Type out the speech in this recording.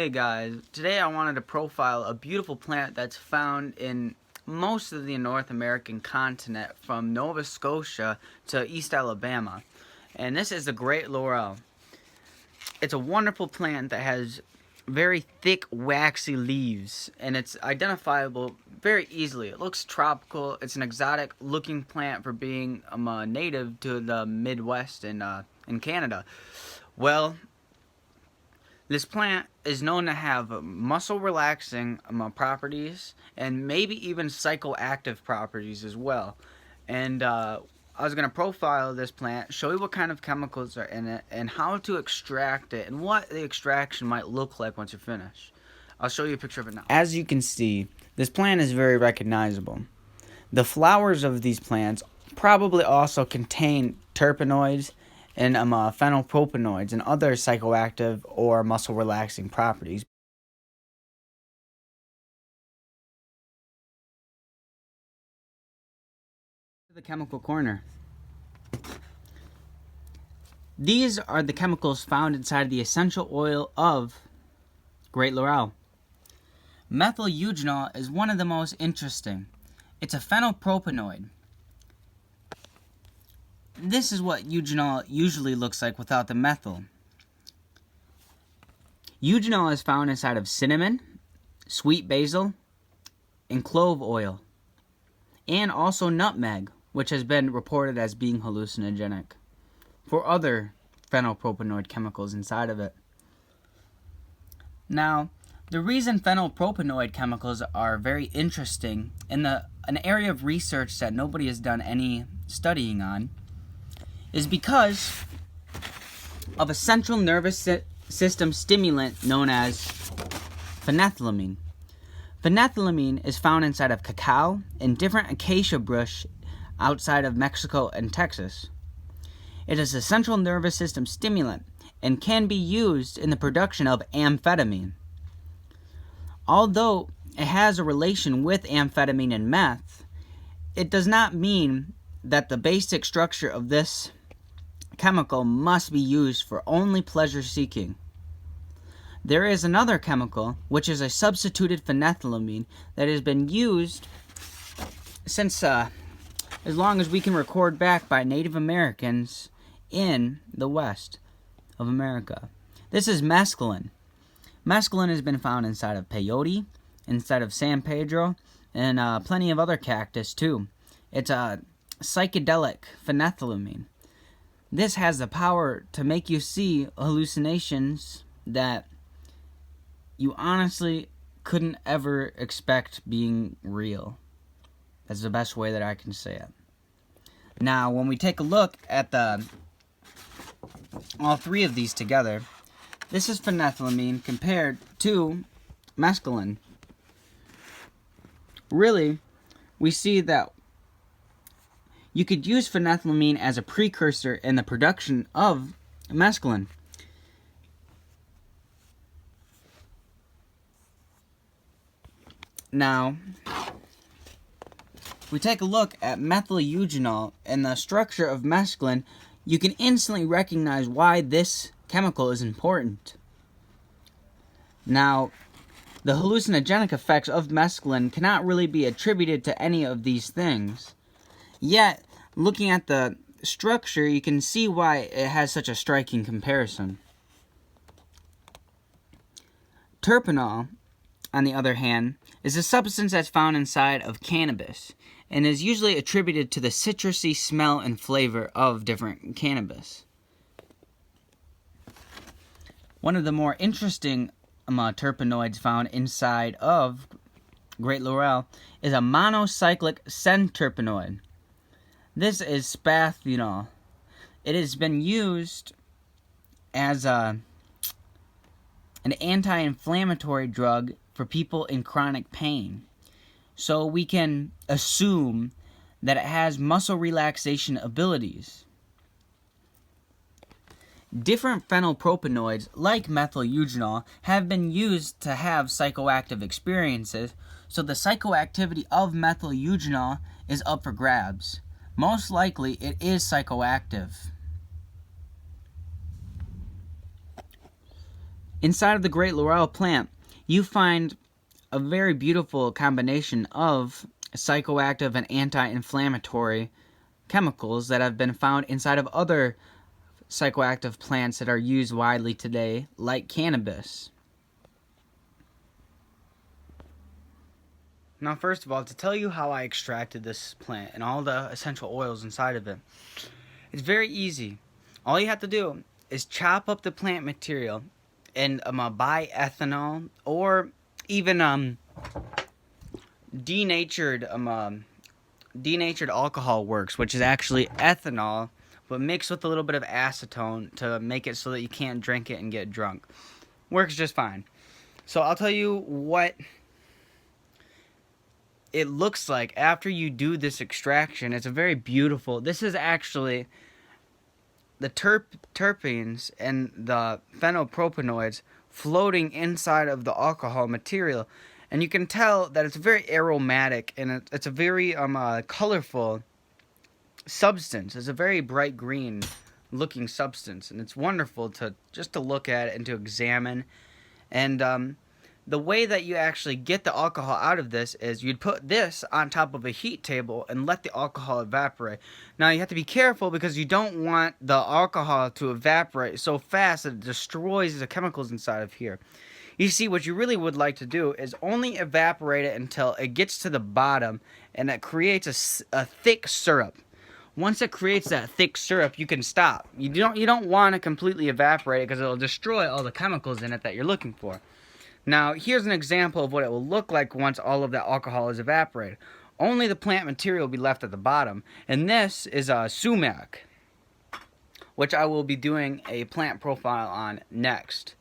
Hey guys, today I wanted to profile a beautiful plant that's found in most of the North American continent from Nova Scotia to East Alabama. And this is the Great Laurel. It's a wonderful plant that has very thick waxy leaves and it's identifiable very easily. It looks tropical. It's an exotic looking plant for being a native to the Midwest in Canada. Well, this plant is known to have muscle relaxing properties and maybe even psychoactive properties as well. And I was going to profile this plant, show you what kind of chemicals are in it, and how to extract it, and what the extraction might look like once you're finished. I'll show you a picture of it now. As you can see, this plant is very recognizable. The flowers of these plants probably also contain terpenoids and phenylpropanoids and other psychoactive or muscle relaxing properties. The chemical corner. These are the chemicals found inside the essential oil of Great Laurel. Methyl eugenol is one of the most interesting. It's a phenylpropanoid. This is what eugenol usually looks like without the methyl. Eugenol is found inside of cinnamon, sweet basil, and clove oil, and also nutmeg, which has been reported as being hallucinogenic for other phenylpropanoid chemicals inside of it. Now, the reason phenylpropanoid chemicals are very interesting in an area of research that nobody has done any studying on is because of a central nervous system stimulant known as phenethylamine. Phenethylamine is found inside of cacao and different acacia bush outside of Mexico and Texas. It is a central nervous system stimulant and can be used in the production of amphetamine. Although it has a relation with amphetamine and meth, it does not mean that the basic structure of this chemical must be used for only pleasure seeking. There is another chemical, which is a substituted phenethylamine, that has been used since as long as we can record back by Native Americans in the West of America. This is mescaline. Mescaline has been found inside of peyote, inside of San Pedro, and plenty of other cactus too. It's a psychedelic phenethylamine. This has the power to make you see hallucinations that you honestly couldn't ever expect being real. That's the best way that I can say it. Now, when we take a look at all three of these together, this is phenethylamine compared to mescaline. Really, we see that you could use phenethylamine as a precursor in the production of mescaline. Now, if we take a look at methyl eugenol and the structure of mescaline, you can instantly recognize why this chemical is important. Now, the hallucinogenic effects of mescaline cannot really be attributed to any of these things. Yet, looking at the structure, you can see why it has such a striking comparison. Terpenol, on the other hand, is a substance that's found inside of cannabis and is usually attributed to the citrusy smell and flavor of different cannabis. One of the more interesting terpenoids found inside of Great Laurel is a monocyclic centerpenoid. This is spathenol. It has been used as an anti-inflammatory drug for people in chronic pain. So we can assume that it has muscle relaxation abilities. Different phenylpropanoids, like methyl eugenol, have been used to have psychoactive experiences, so the psychoactivity of methyl eugenol is up for grabs. Most likely, it is psychoactive. Inside of the great Laurel plant, you find a very beautiful combination of psychoactive and anti-inflammatory chemicals that have been found inside of other psychoactive plants that are used widely today, like cannabis. Now, first of all, to tell you how I extracted this plant and all the essential oils inside of it, it's very easy. All you have to do is chop up the plant material and buy ethanol or even denatured alcohol works, which is actually ethanol but mixed with a little bit of acetone to make it so that you can't drink it and get drunk. Works just fine. So I'll tell you what it looks like after you do this extraction. It's a very beautiful. This is actually the terpenes and the phenylpropanoids floating inside of the alcohol material, and you can tell that it's very aromatic and it's a very colorful substance. It's a very bright green looking substance, and it's wonderful to look at it and to examine. And the way that you actually get the alcohol out of this is you'd put this on top of a heat table and let the alcohol evaporate. Now, you have to be careful because you don't want the alcohol to evaporate so fast that it destroys the chemicals inside of here. You see, what you really would like to do is only evaporate it until it gets to the bottom and it creates a thick syrup. Once it creates that thick syrup, you can stop. You don't want to completely evaporate it because it'll destroy all the chemicals in it that you're looking for. Now, here's an example of what it will look like once all of that alcohol is evaporated. Only the plant material will be left at the bottom. And this is sumac, which I will be doing a plant profile on next.